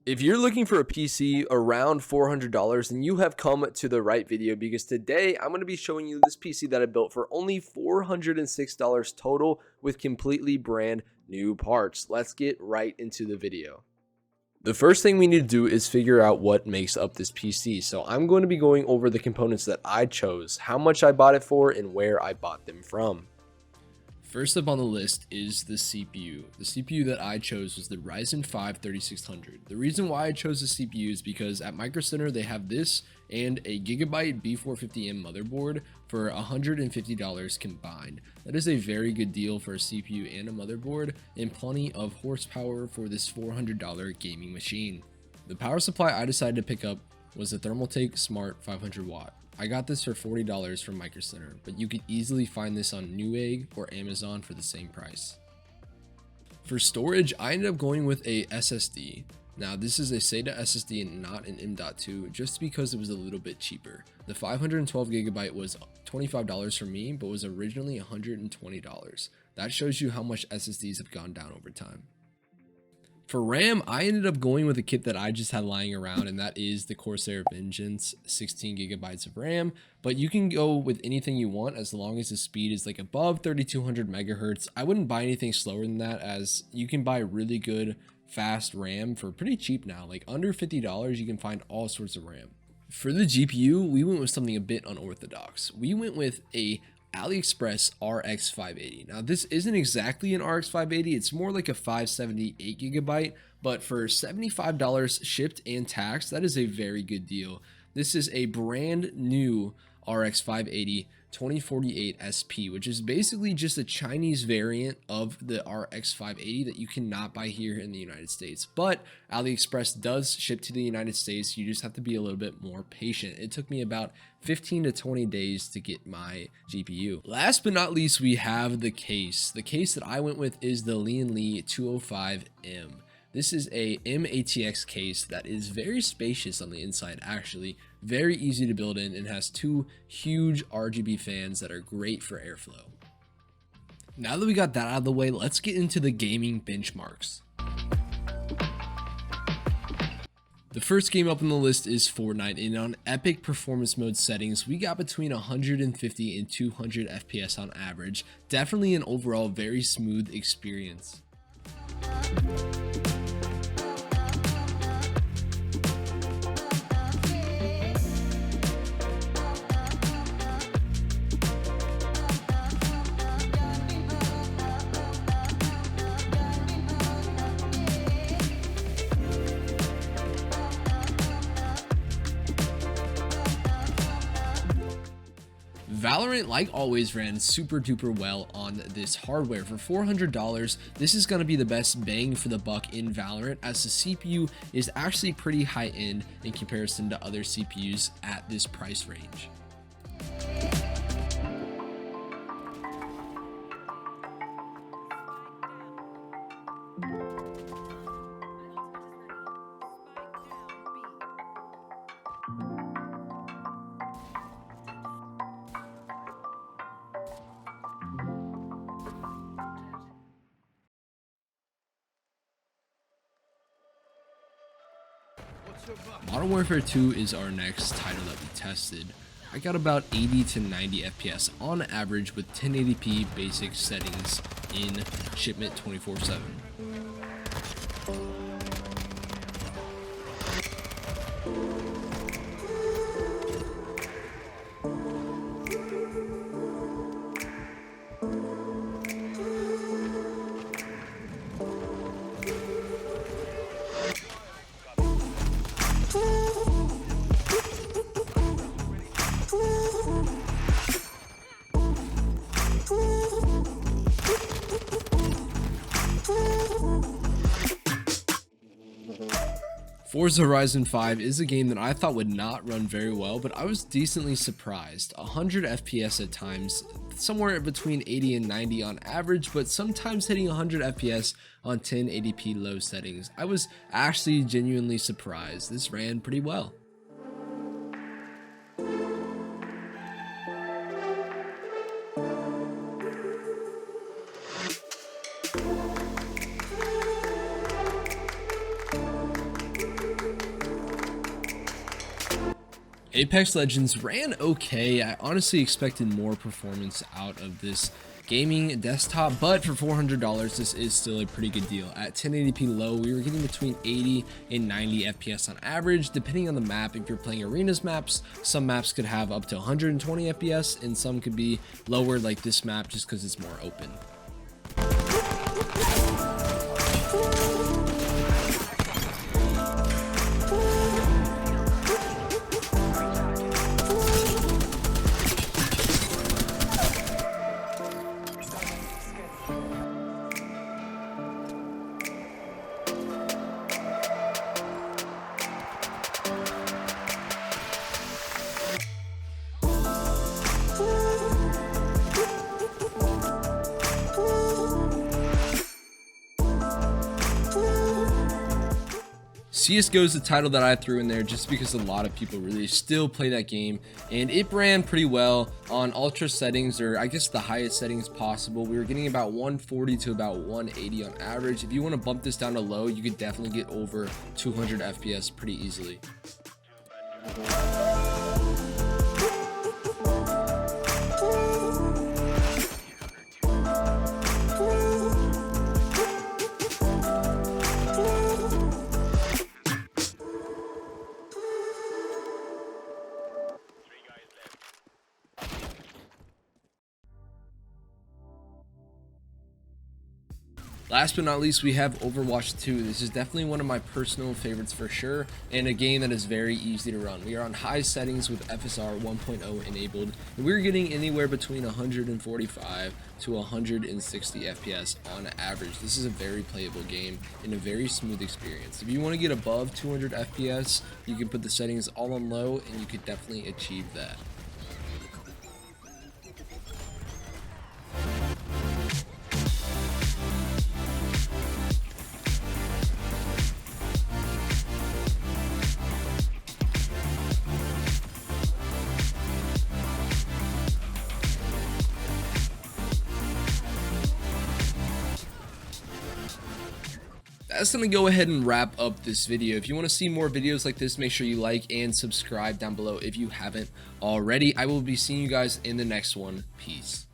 If you're looking for a PC around $400, then you have come to the right video, because today I'm going to be showing you this PC that I built for only $406 total with completely brand new parts. Let's get right into the video. The first thing we need to do is figure out what makes up this PC. So I'm going to be going over the components that I chose, how much I bought it for, and where I bought them from. First up on the list is the CPU. The CPU that I chose was the Ryzen 5 3600. The reason why I chose the CPU is because at Micro Center they have this and a Gigabyte B450M motherboard for $150 combined. That is a very good deal for a CPU and a motherboard, and plenty of horsepower for this $400 gaming machine. The power supply I decided to pick up was the Thermaltake Smart 500 watt. I got this for $40 from Micro Center, but you could easily find this on Newegg or Amazon for the same price. For storage, I ended up going with a SSD. Now this is a SATA SSD and not an M.2, just because it was a little bit cheaper. The 512GB was $25 for me, but was originally $120. That shows you how much SSDs have gone down over time. For RAM, I ended up going with a kit that I just had lying around, and that is the Corsair Vengence 16GB of RAM, but you can go with anything you want as long as the speed is like above 3200 megahertz. I wouldn't buy anything slower than that, as you can buy really good fast RAM for pretty cheap now. Like under $50 you can find all sorts of RAM. For the GPU, we went with something a bit unorthodox. We went with a AliExpress RX 580. Now this isn't exactly an RX 580, it's more like a 578GB, but for $75 shipped and taxed, that is a very good deal. This is a brand new RX 580 2048 SP, which is basically just a Chinese variant of the RX 580 that you cannot buy here in the United States. But AliExpress does ship to the United States. You just have to be a little bit more patient. It took me about 15 to 20 days to get my GPU. Last but not least, we have the case. The case that I went with is the Lee 205M. This is a MATX case that is very spacious on the inside, actually very easy to build in, and has two huge RGB fans that are great for airflow. Now that we got that out of the way, let's get into the gaming benchmarks. The first game up on the list is Fortnite, and on epic performance mode settings, we got between 150 and 200 FPS on average. Definitely an overall very smooth experience. Valorant, like always, ran super duper well on this hardware. For $400, this is going to be the best bang for the buck in Valorant, as the CPU is actually pretty high end in comparison to other CPUs at this price range. Modern Warfare 2 is our next title that we tested. I got about 80 to 90 FPS on average with 1080p basic settings in shipment 24/7. Forza Horizon 5 is a game that I thought would not run very well, but I was decently surprised. 100 FPS at times, somewhere between 80 and 90 on average, but sometimes hitting 100 FPS on 1080p low settings. I was actually genuinely surprised. This ran pretty well. Apex Legends ran okay. I honestly expected more performance out of this gaming desktop, but for $400 this is still a pretty good deal. At 1080p low, we were getting between 80 and 90 FPS on average, depending on the map. If you're playing arenas maps, some maps could have up to 120 FPS and some could be lower, like this map, just because it's more open. CSGO is the title that I threw in there just because a lot of people really still play that game, and it ran pretty well on ultra settings, or I guess the highest settings possible. We were getting about 140 to about 180 on average. If you want to bump this down to low, you could definitely get over 200 FPS pretty easily. Last but not least, we have Overwatch 2. This is definitely one of my personal favorites for sure, and a game that is very easy to run. We are on high settings with FSR 1.0 enabled, and we're getting anywhere between 145 to 160 FPS on average. This is a very playable game and a very smooth experience. If you want to get above 200 FPS, you can put the settings all on low, and you could definitely achieve that. That's gonna go ahead and wrap up this video. If you want to see more videos like this, make sure you like and subscribe down below if you haven't already. I will be seeing you guys in the next one. Peace.